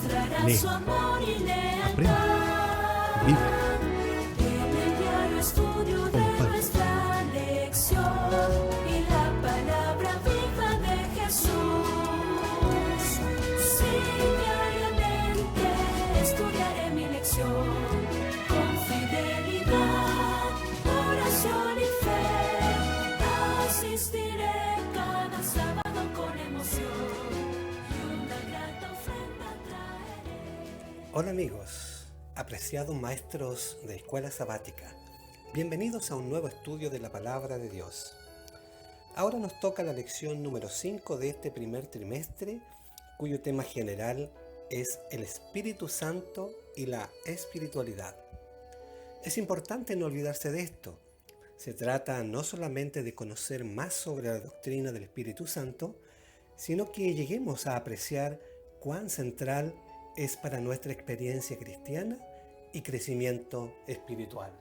Lee, aprende, vive, comparte. Con fidelidad, oración y fe, asistiré cada sábado con emoción y una grata ofrenda traeré. Hola amigos, apreciados maestros de Escuela Sabática, bienvenidos a un nuevo estudio de la Palabra de Dios. Ahora nos toca la lección número 5 de este primer trimestre, cuyo tema general es el Espíritu Santo y la espiritualidad. Es importante no olvidarse de esto. Se trata no solamente de conocer más sobre la doctrina del Espíritu Santo, sino que lleguemos a apreciar cuán central es para nuestra experiencia cristiana y crecimiento espiritual.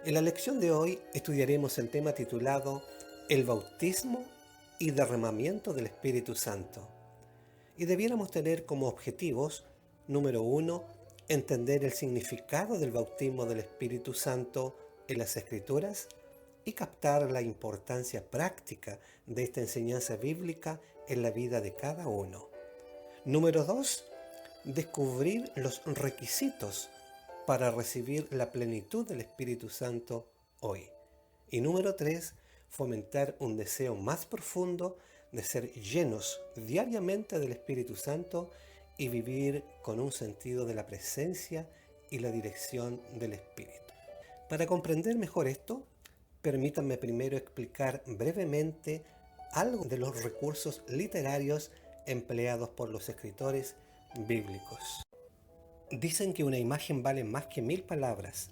En la lección de hoy estudiaremos el tema titulado El bautismo y derramamiento del Espíritu Santo. Y debiéramos tener como objetivos, número 1, entender el significado del bautismo del Espíritu Santo en las Escrituras y captar la importancia práctica de esta enseñanza bíblica en la vida de cada uno. Número 2, descubrir los requisitos para recibir la plenitud del Espíritu Santo hoy. Y número 3, fomentar un deseo más profundo de ser llenos diariamente del Espíritu Santo y vivir con un sentido de la presencia y la dirección del Espíritu. Para comprender mejor esto, permítanme primero explicar brevemente algo de los recursos literarios empleados por los escritores bíblicos. Dicen que una imagen vale más que 1000 palabras,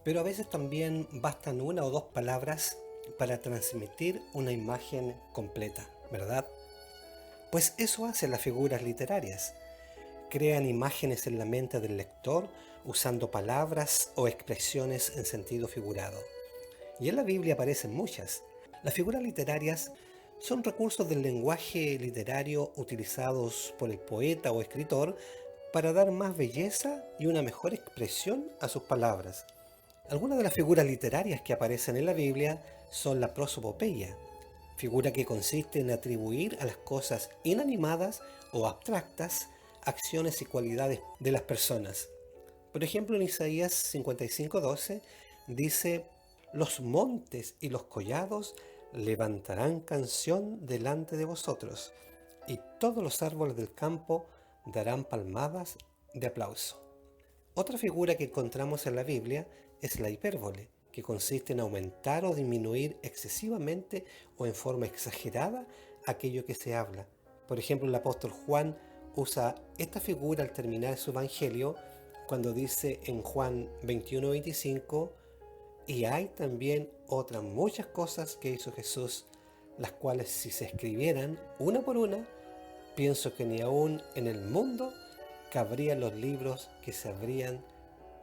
pero a veces también bastan una o dos palabras para transmitir una imagen completa, ¿verdad? Pues eso hacen las figuras literarias. Crean imágenes en la mente del lector usando palabras o expresiones en sentido figurado. Y en la Biblia aparecen muchas. Las figuras literarias son recursos del lenguaje literario utilizados por el poeta o escritor para dar más belleza y una mejor expresión a sus palabras. Algunas de las figuras literarias que aparecen en la Biblia son la prosopopeya, figura que consiste en atribuir a las cosas inanimadas o abstractas acciones y cualidades de las personas. Por ejemplo, en Isaías 55:12 dice: los montes y los collados levantarán canción delante de vosotros, y todos los árboles del campo darán palmadas de aplauso. Otra figura que encontramos en la Biblia es la hipérbole, que consiste en aumentar o disminuir excesivamente o en forma exagerada aquello que se habla. Por ejemplo, el apóstol Juan usa esta figura al terminar su evangelio cuando dice en Juan 21:25: y hay también otras muchas cosas que hizo Jesús, las cuales si se escribieran una por una, pienso que ni aún en el mundo cabrían los libros que se habrían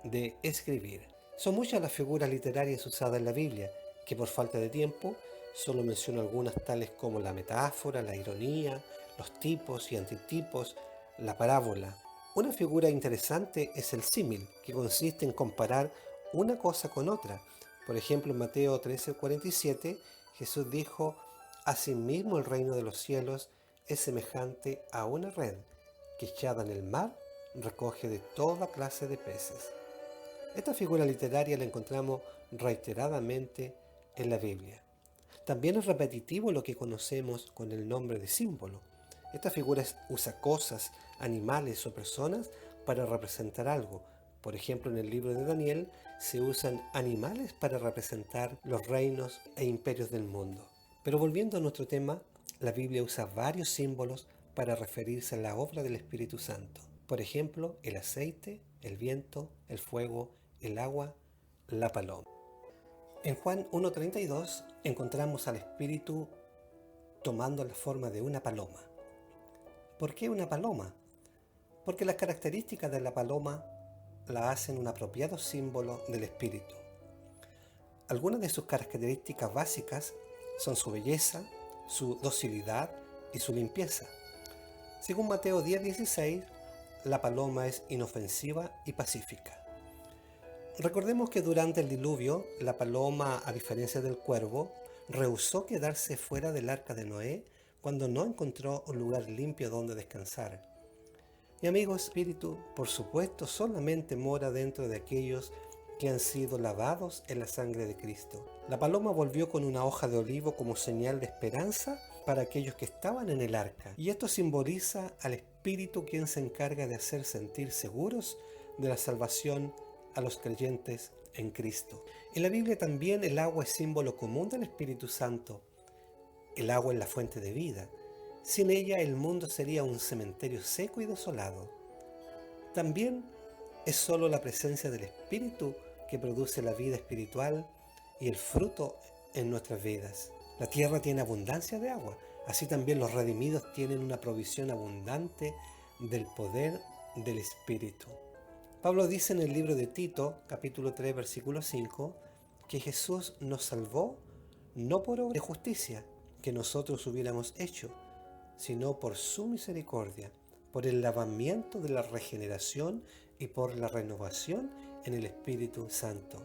de escribir. Son muchas las figuras literarias usadas en la Biblia, que por falta de tiempo solo menciono algunas tales como la metáfora, la ironía, los tipos y antitipos, la parábola. Una figura interesante es el símil, que consiste en comparar una cosa con otra. Por ejemplo, en Mateo 13:47, Jesús dijo: asimismo el reino de los cielos es semejante a una red que echada en el mar recoge de toda clase de peces. Esta figura literaria la encontramos reiteradamente en la Biblia. También es repetitivo lo que conocemos con el nombre de símbolo. Esta figura usa cosas, animales o personas para representar algo. Por ejemplo, en el libro de Daniel se usan animales para representar los reinos e imperios del mundo. Pero volviendo a nuestro tema, la Biblia usa varios símbolos para referirse a la obra del Espíritu Santo. Por ejemplo, el aceite, el viento, el fuego, el agua, la paloma. En Juan 1:32 encontramos al Espíritu tomando la forma de una paloma. ¿Por qué una paloma? Porque las características de la paloma la hacen un apropiado símbolo del Espíritu. Algunas de sus características básicas son su belleza, su docilidad y su limpieza. Según Mateo 10:16, la paloma es inofensiva y pacífica. Recordemos que durante el diluvio, la paloma, a diferencia del cuervo, rehusó quedarse fuera del arca de Noé cuando no encontró un lugar limpio donde descansar. Mi amigo espíritu, por supuesto, solamente mora dentro de aquellos que han sido lavados en la sangre de Cristo. La paloma volvió con una hoja de olivo como señal de esperanza para aquellos que estaban en el arca. Y esto simboliza al Espíritu, quien se encarga de hacer sentir seguros de la salvación a los creyentes en Cristo. En la Biblia también el agua es símbolo común del Espíritu Santo. El agua es la fuente de vida. Sin ella el mundo sería un cementerio seco y desolado. También es solo la presencia del Espíritu que produce la vida espiritual y el fruto en nuestras vidas. La tierra tiene abundancia de agua, así también los redimidos tienen una provisión abundante del poder del Espíritu. Pablo dice en el libro de Tito, capítulo 3, versículo 5, que Jesús nos salvó no por obra de justicia que nosotros hubiéramos hecho, sino por su misericordia, por el lavamiento de la regeneración y por la renovación en el Espíritu Santo.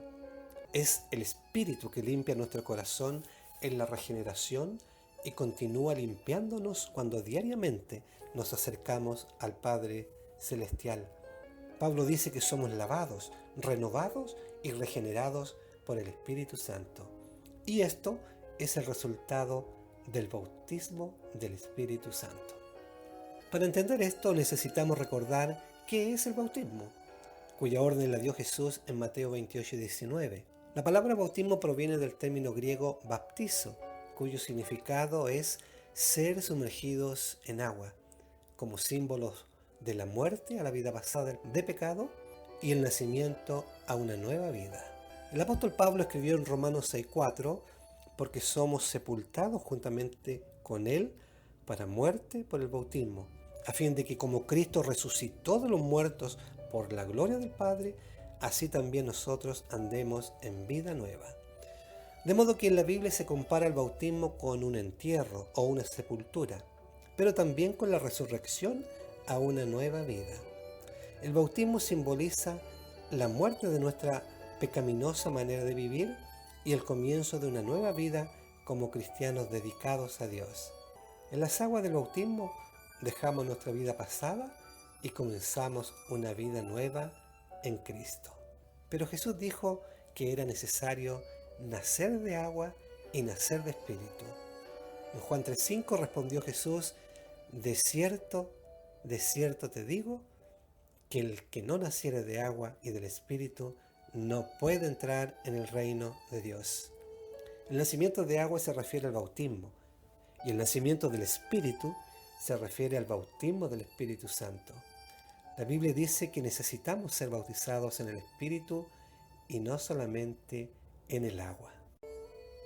Es el Espíritu que limpia nuestro corazón en la regeneración y continúa limpiándonos cuando diariamente nos acercamos al Padre Celestial. Pablo dice que somos lavados, renovados y regenerados por el Espíritu Santo. Y esto es el resultado del bautismo del Espíritu Santo. Para entender esto necesitamos recordar qué es el bautismo, cuya orden la dio Jesús en Mateo 28:19. La palabra bautismo proviene del término griego baptizo, cuyo significado es ser sumergidos en agua, como símbolos de la muerte a la vida pasada de pecado y el nacimiento a una nueva vida. El apóstol Pablo escribió en Romanos 6:4, porque somos sepultados juntamente con él para muerte por el bautismo, a fin de que como Cristo resucitó de los muertos por la gloria del Padre, así también nosotros andemos en vida nueva. De modo que en la Biblia se compara el bautismo con un entierro o una sepultura, pero también con la resurrección a una nueva vida. El bautismo simboliza la muerte de nuestra pecaminosa manera de vivir y el comienzo de una nueva vida como cristianos dedicados a Dios. En las aguas del bautismo dejamos nuestra vida pasada y comenzamos una vida nueva en Cristo. Pero Jesús dijo que era necesario nacer de agua y nacer de espíritu. En Juan 3:5 respondió Jesús: de cierto te digo, que el que no naciere de agua y del espíritu no puede entrar en el reino de Dios. El nacimiento de agua se refiere al bautismo y el nacimiento del espíritu se refiere al bautismo del Espíritu Santo. La Biblia dice que necesitamos ser bautizados en el Espíritu y no solamente en el agua.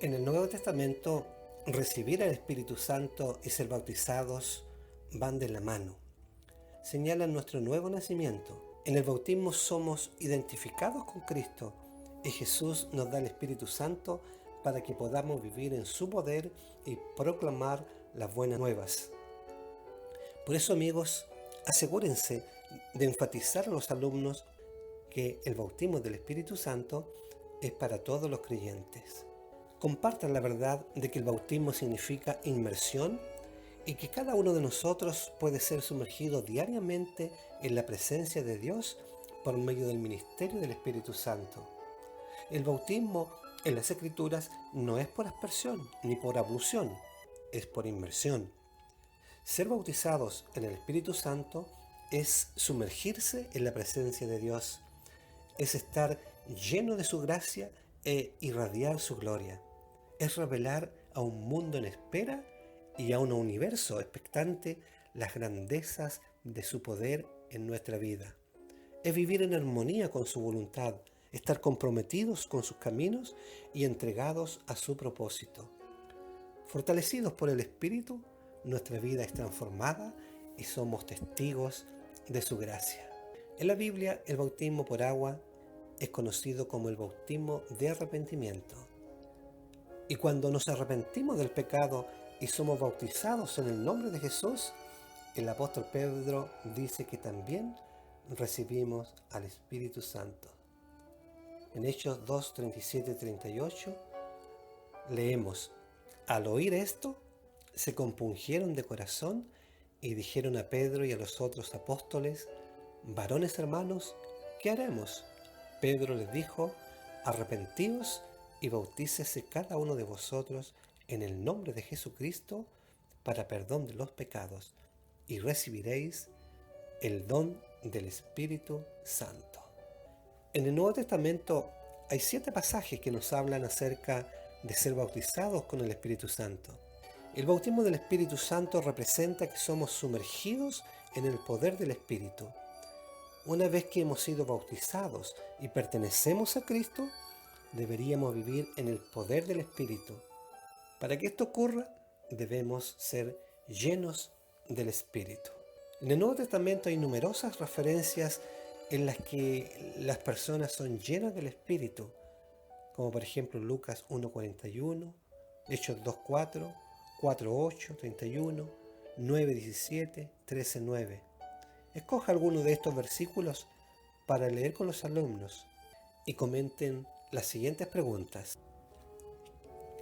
En el Nuevo Testamento, recibir al Espíritu Santo y ser bautizados van de la mano. Señalan nuestro nuevo nacimiento. En el bautismo somos identificados con Cristo y Jesús nos da el Espíritu Santo para que podamos vivir en su poder y proclamar las buenas nuevas. Por eso, amigos, asegúrense de enfatizar a los alumnos que el bautismo del Espíritu Santo es para todos los creyentes. Compartan la verdad de que el bautismo significa inmersión y que cada uno de nosotros puede ser sumergido diariamente en la presencia de Dios por medio del ministerio del Espíritu Santo. El bautismo en las Escrituras no es por aspersión ni por ablución, es por inmersión. Ser bautizados en el Espíritu Santo es sumergirse en la presencia de Dios, es estar lleno de su gracia e irradiar su gloria, es revelar a un mundo en espera y a un universo expectante las grandezas de su poder en nuestra vida. Es vivir en armonía con su voluntad, estar comprometidos con sus caminos y entregados a su propósito. Fortalecidos por el Espíritu, nuestra vida es transformada y somos testigos de su gracia. En la Biblia, el bautismo por agua es conocido como el bautismo de arrepentimiento. Y cuando nos arrepentimos del pecado y somos bautizados en el nombre de Jesús, el apóstol Pedro dice que también recibimos al Espíritu Santo. En Hechos 2, 37 y 38 leemos: al oír esto, se compungieron de corazón y dijeron a Pedro y a los otros apóstoles: varones hermanos, ¿qué haremos? Pedro les dijo: arrepentíos y bautícese cada uno de vosotros en el nombre de Jesucristo para perdón de los pecados, y recibiréis el don del Espíritu Santo. En el Nuevo Testamento hay 7 pasajes que nos hablan acerca de ser bautizados con el Espíritu Santo. El bautismo del Espíritu Santo representa que somos sumergidos en el poder del Espíritu. Una vez que hemos sido bautizados y pertenecemos a Cristo, deberíamos vivir en el poder del Espíritu. Para que esto ocurra, debemos ser llenos del Espíritu. En el Nuevo Testamento hay numerosas referencias en las que las personas son llenas del Espíritu, como por ejemplo Lucas 1:41, Hechos 2:4, 4:8, 31, 9:17, 13:9. Escoja alguno de estos versículos para leer con los alumnos y comenten las siguientes preguntas.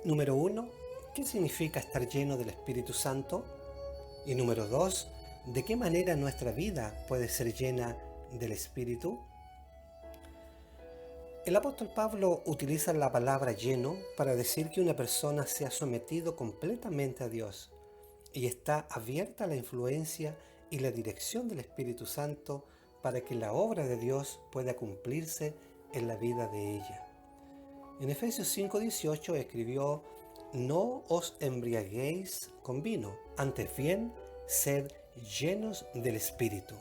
Número 1, ¿qué significa estar lleno del Espíritu Santo? Y número 2, ¿de qué manera nuestra vida puede ser llena del Espíritu? El apóstol Pablo utiliza la palabra lleno para decir que una persona se ha sometido completamente a Dios y está abierta a la influencia y la dirección del Espíritu Santo para que la obra de Dios pueda cumplirse en la vida de ella. En Efesios 5:18 escribió: no os embriaguéis con vino, antes bien, sed llenos del Espíritu.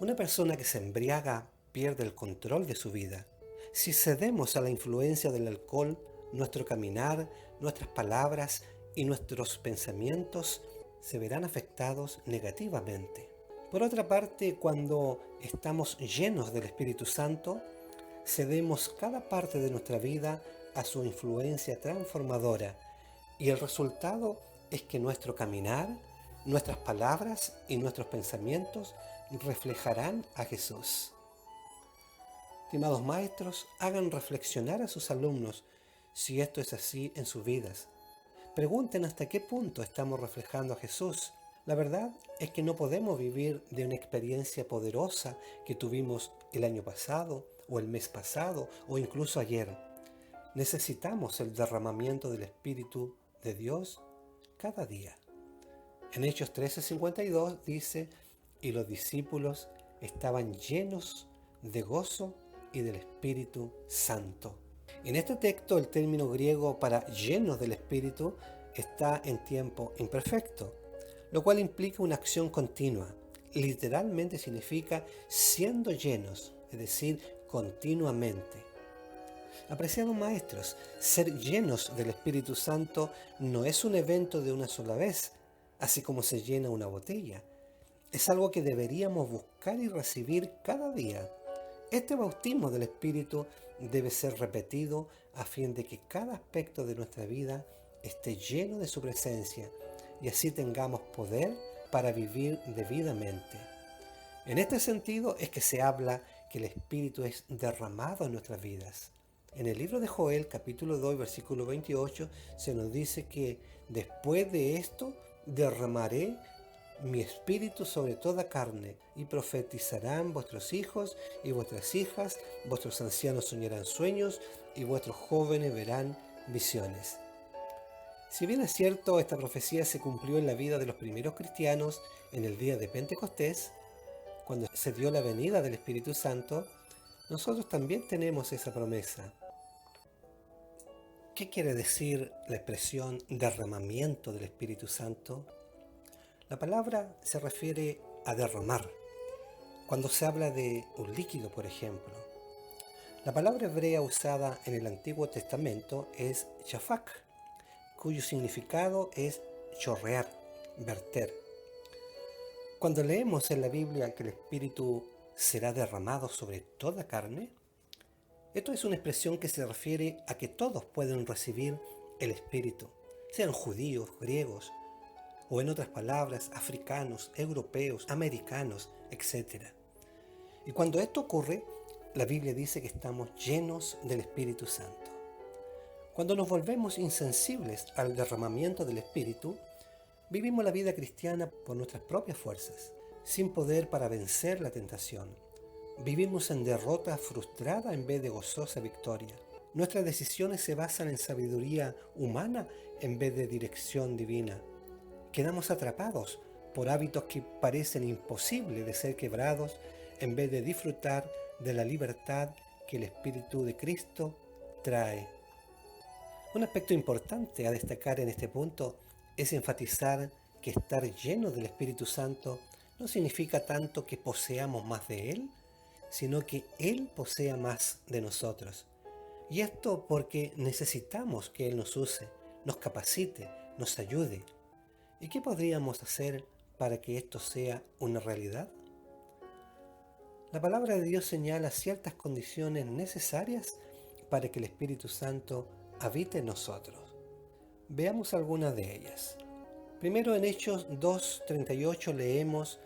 Una persona que se embriaga pierde el control de su vida. Si cedemos a la influencia del alcohol, nuestro caminar, nuestras palabras y nuestros pensamientos se verán afectados negativamente. Por otra parte, cuando estamos llenos del Espíritu Santo, cedemos cada parte de nuestra vida a su influencia transformadora, y el resultado es que nuestro caminar, nuestras palabras y nuestros pensamientos reflejarán a Jesús. Estimados maestros, hagan reflexionar a sus alumnos si esto es así en sus vidas. Pregunten hasta qué punto estamos reflejando a Jesús. La verdad es que no podemos vivir de una experiencia poderosa que tuvimos el año pasado, o el mes pasado, o incluso ayer. Necesitamos el derramamiento del Espíritu de Dios cada día. En Hechos 13:52 dice: y los discípulos estaban llenos de gozo y del Espíritu Santo. En este texto el término griego para llenos del Espíritu está en tiempo imperfecto, lo cual implica una acción continua. Literalmente significa siendo llenos, es decir, continuamente. Apreciados maestros, ser llenos del Espíritu Santo no es un evento de una sola vez, así como se llena una botella. Es algo que deberíamos buscar y recibir cada día. Este bautismo del Espíritu debe ser repetido a fin de que cada aspecto de nuestra vida esté lleno de su presencia y así tengamos poder para vivir debidamente. En este sentido es que se habla que el Espíritu es derramado en nuestras vidas. En el libro de Joel, capítulo 2, versículo 28, se nos dice que después de esto derramaré mi espíritu sobre toda carne, y profetizarán vuestros hijos y vuestras hijas, vuestros ancianos soñarán sueños, y vuestros jóvenes verán visiones. Si bien es cierto, esta profecía se cumplió en la vida de los primeros cristianos en el día de Pentecostés, cuando se dio la venida del Espíritu Santo, nosotros también tenemos esa promesa. ¿Qué quiere decir la expresión derramamiento del Espíritu Santo? La palabra se refiere a derramar. Cuando se habla de un líquido, por ejemplo. La palabra hebrea usada en el Antiguo Testamento es shafak, cuyo significado es chorrear, verter. Cuando leemos en la Biblia que el Espíritu será derramado sobre toda carne, esto es una expresión que se refiere a que todos pueden recibir el Espíritu, sean judíos, griegos o en otras palabras, africanos, europeos, americanos, etc. Y cuando esto ocurre, la Biblia dice que estamos llenos del Espíritu Santo. Cuando nos volvemos insensibles al derramamiento del Espíritu, vivimos la vida cristiana por nuestras propias fuerzas, sin poder para vencer la tentación. Vivimos en derrota frustrada en vez de gozosa victoria. Nuestras decisiones se basan en sabiduría humana en vez de dirección divina. Quedamos atrapados por hábitos que parecen imposibles de ser quebrados en vez de disfrutar de la libertad que el Espíritu de Cristo trae. Un aspecto importante a destacar en este punto es enfatizar que estar lleno del Espíritu Santo no significa tanto que poseamos más de Él, sino que Él posea más de nosotros. Y esto porque necesitamos que Él nos use, nos capacite, nos ayude. ¿Y qué podríamos hacer para que esto sea una realidad? La palabra de Dios señala ciertas condiciones necesarias para que el Espíritu Santo habite en nosotros. Veamos algunas de ellas. Primero, en Hechos 2:38 leemos: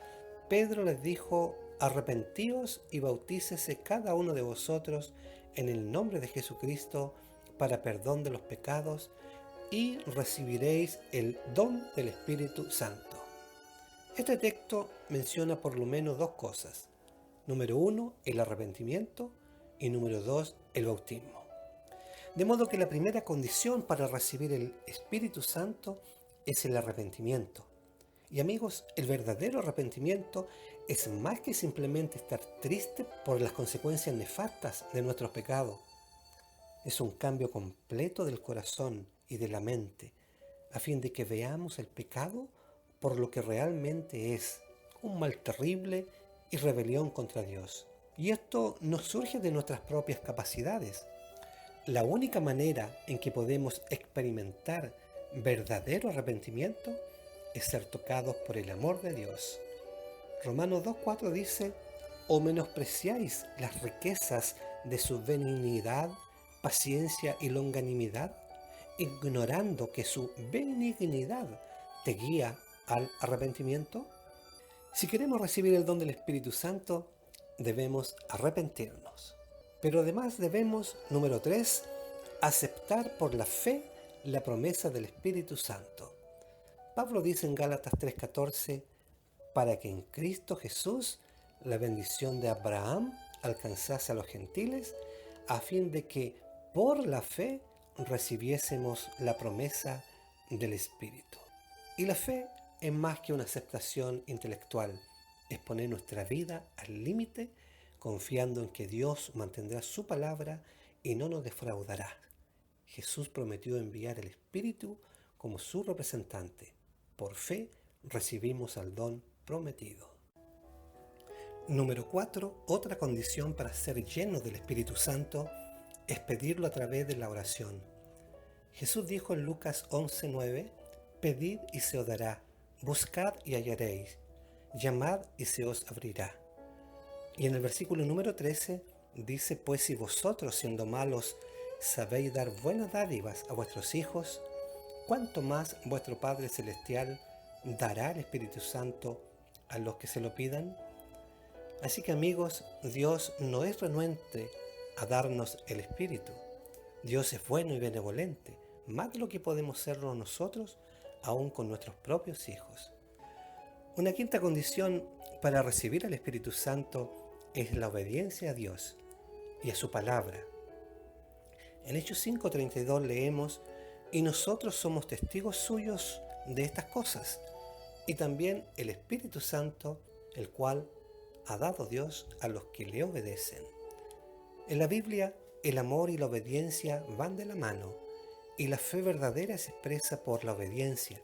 Pedro les dijo: arrepentíos y bautícese cada uno de vosotros en el nombre de Jesucristo para perdón de los pecados y recibiréis el don del Espíritu Santo. Este texto menciona por lo menos dos cosas. Número 1, el arrepentimiento, y número 2, el bautismo. De modo que la primera condición para recibir el Espíritu Santo es el arrepentimiento. Y amigos, el verdadero arrepentimiento es más que simplemente estar triste por las consecuencias nefastas de nuestros pecados. Es un cambio completo del corazón y de la mente, a fin de que veamos el pecado por lo que realmente es, un mal terrible y rebelión contra Dios. Y esto no surge de nuestras propias capacidades. La única manera en que podemos experimentar verdadero arrepentimiento es ser tocados por el amor de Dios. Romanos 2:4 dice: ¿o menospreciáis las riquezas de su benignidad, paciencia y longanimidad, ignorando que su benignidad te guía al arrepentimiento? Si queremos recibir el don del Espíritu Santo, debemos arrepentirnos. Pero además debemos, número 3, aceptar por la fe la promesa del Espíritu Santo. Pablo dice en Gálatas 3:14, para que en Cristo Jesús la bendición de Abraham alcanzase a los gentiles, a fin de que por la fe recibiésemos la promesa del Espíritu. Y la fe es más que una aceptación intelectual, es poner nuestra vida al límite, confiando en que Dios mantendrá su palabra y no nos defraudará. Jesús prometió enviar el Espíritu como su representante. Por fe recibimos al don prometido. Número 4. Otra condición para ser llenos del Espíritu Santo es pedirlo a través de la oración. Jesús dijo en Lucas 11:9, pedid y se os dará, buscad y hallaréis, llamad y se os abrirá. Y en el versículo número 13 dice, pues si vosotros siendo malos sabéis dar buenas dádivas a vuestros hijos, ¿cuánto más vuestro Padre Celestial dará el Espíritu Santo a los que se lo pidan? Así que amigos, Dios no es renuente a darnos el Espíritu. Dios es bueno y benevolente, más de lo que podemos serlo nosotros, aún con nuestros propios hijos. Una quinta condición para recibir al Espíritu Santo es la obediencia a Dios y a su palabra. En Hechos 5:32 leemos, y nosotros somos testigos suyos de estas cosas, y también el Espíritu Santo, el cual ha dado Dios a los que le obedecen. En la Biblia, el amor y la obediencia van de la mano, y la fe verdadera se expresa por la obediencia.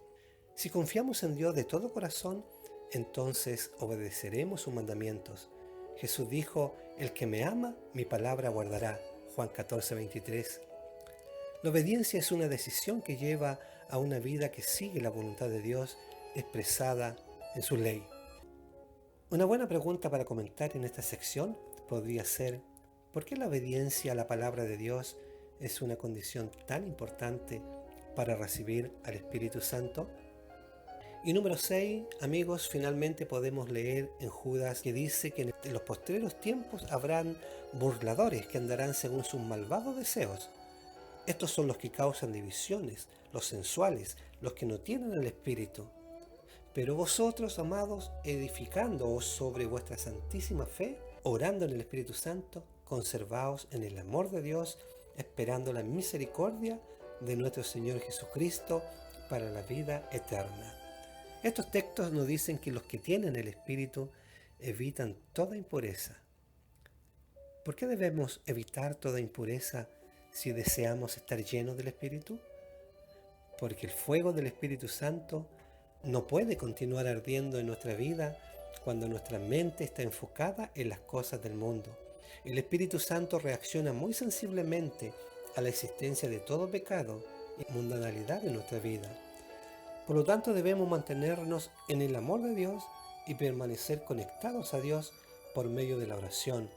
Si confiamos en Dios de todo corazón, entonces obedeceremos sus mandamientos. Jesús dijo, el que me ama, mi palabra guardará. Juan 14:23. La obediencia es una decisión que lleva a una vida que sigue la voluntad de Dios expresada en su ley. Una buena pregunta para comentar en esta sección podría ser, ¿por qué la obediencia a la palabra de Dios es una condición tan importante para recibir al Espíritu Santo? Y número 6, amigos, finalmente podemos leer en Judas que dice que en los postreros tiempos habrán burladores que andarán según sus malvados deseos. Estos son los que causan divisiones, los sensuales, los que no tienen el Espíritu. Pero vosotros, amados, edificándoos sobre vuestra santísima fe, orando en el Espíritu Santo, conservaos en el amor de Dios, esperando la misericordia de nuestro Señor Jesucristo para la vida eterna. Estos textos nos dicen que los que tienen el Espíritu evitan toda impureza. ¿Por qué debemos evitar toda impureza si deseamos estar llenos del Espíritu? Porque el fuego del Espíritu Santo no puede continuar ardiendo en nuestra vida cuando nuestra mente está enfocada en las cosas del mundo. El Espíritu Santo reacciona muy sensiblemente a la existencia de todo pecado y mundanalidad en nuestra vida. Por lo tanto, debemos mantenernos en el amor de Dios y permanecer conectados a Dios por medio de la oración,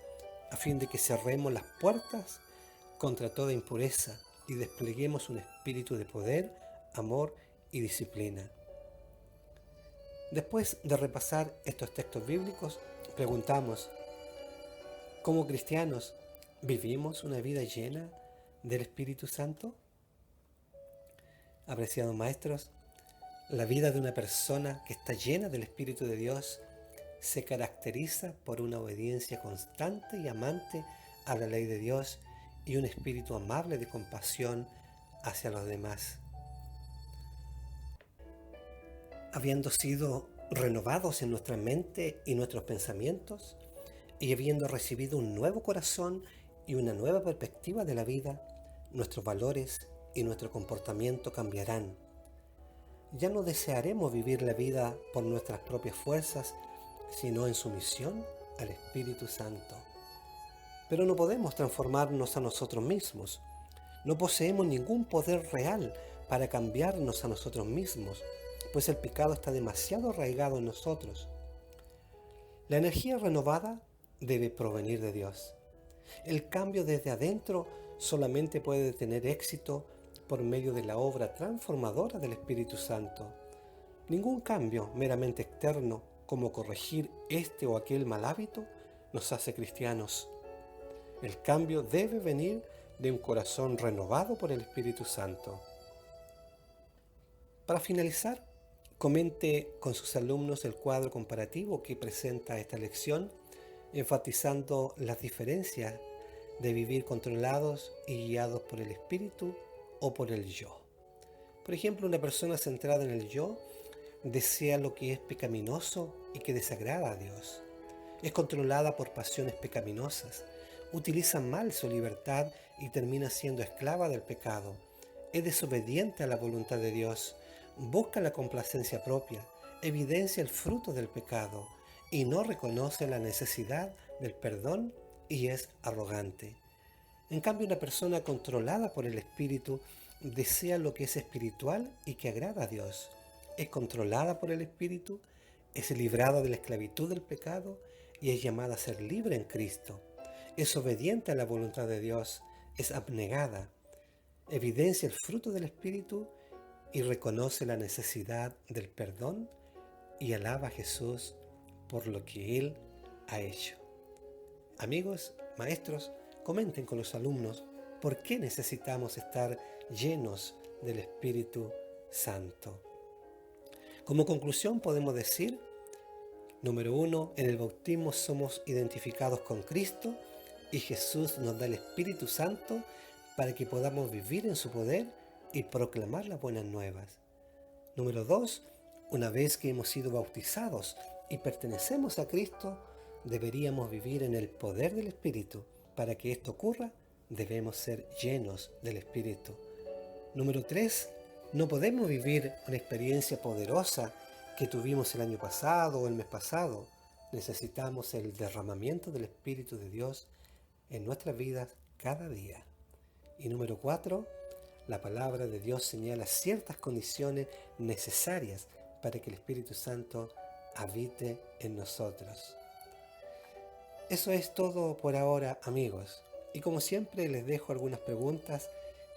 a fin de que cerremos las puertas contra toda impureza y despleguemos un espíritu de poder, amor y disciplina. Después de repasar estos textos bíblicos, preguntamos, ¿como cristianos vivimos una vida llena del Espíritu Santo? Apreciados maestros, la vida de una persona que está llena del Espíritu de Dios se caracteriza por una obediencia constante y amante a la ley de Dios y un espíritu amable de compasión hacia los demás. Habiendo sido renovados en nuestra mente y nuestros pensamientos, y habiendo recibido un nuevo corazón y una nueva perspectiva de la vida, nuestros valores y nuestro comportamiento cambiarán. Ya no desearemos vivir la vida por nuestras propias fuerzas, sino en sumisión al Espíritu Santo. Pero no podemos transformarnos a nosotros mismos. No poseemos ningún poder real para cambiarnos a nosotros mismos, pues el pecado está demasiado arraigado en nosotros. La energía renovada debe provenir de Dios. El cambio desde adentro solamente puede tener éxito por medio de la obra transformadora del Espíritu Santo. Ningún cambio meramente externo, como corregir este o aquel mal hábito, nos hace cristianos. El cambio debe venir de un corazón renovado por el Espíritu Santo. Para finalizar, comente con sus alumnos el cuadro comparativo que presenta esta lección, enfatizando las diferencias de vivir controlados y guiados por el Espíritu o por el yo. Por ejemplo, una persona centrada en el yo desea lo que es pecaminoso y que desagrada a Dios. Es controlada por pasiones pecaminosas, utiliza mal su libertad y termina siendo esclava del pecado. Es desobediente a la voluntad de Dios, busca la complacencia propia, evidencia el fruto del pecado y no reconoce la necesidad del perdón y es arrogante. En cambio, una persona controlada por el Espíritu desea lo que es espiritual y que agrada a Dios. Es controlada por el Espíritu, es librada de la esclavitud del pecado y es llamada a ser libre en Cristo. Es obediente a la voluntad de Dios, es abnegada, evidencia el fruto del Espíritu y reconoce la necesidad del perdón y alaba a Jesús por lo que Él ha hecho. Amigos, maestros, comenten con los alumnos por qué necesitamos estar llenos del Espíritu Santo. Como conclusión podemos decir, número 1, en el bautismo somos identificados con Cristo y Jesús nos da el Espíritu Santo para que podamos vivir en su poder y proclamar las buenas nuevas. Número 2, una vez que hemos sido bautizados y pertenecemos a Cristo, deberíamos vivir en el poder del Espíritu. Para que esto ocurra, debemos ser llenos del Espíritu. Número 3, no podemos vivir una experiencia poderosa que tuvimos el año pasado o el mes pasado. Necesitamos el derramamiento del Espíritu de Dios en nuestras vidas cada día. Y número 4, la palabra de Dios señala ciertas condiciones necesarias para que el Espíritu Santo habite en nosotros. Eso es todo por ahora, amigos. Y como siempre les dejo algunas preguntas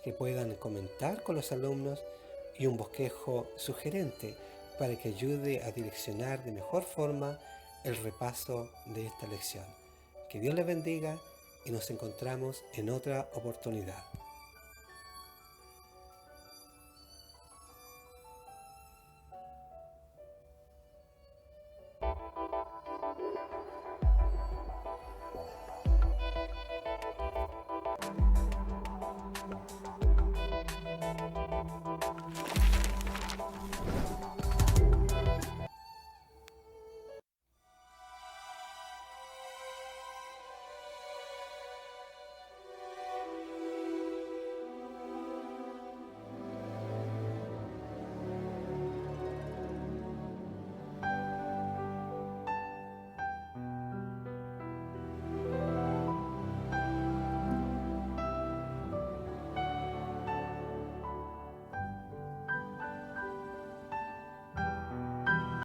que puedan comentar con los alumnos y un bosquejo sugerente para que ayude a direccionar de mejor forma el repaso de esta lección. Que Dios les bendiga y nos encontramos en otra oportunidad.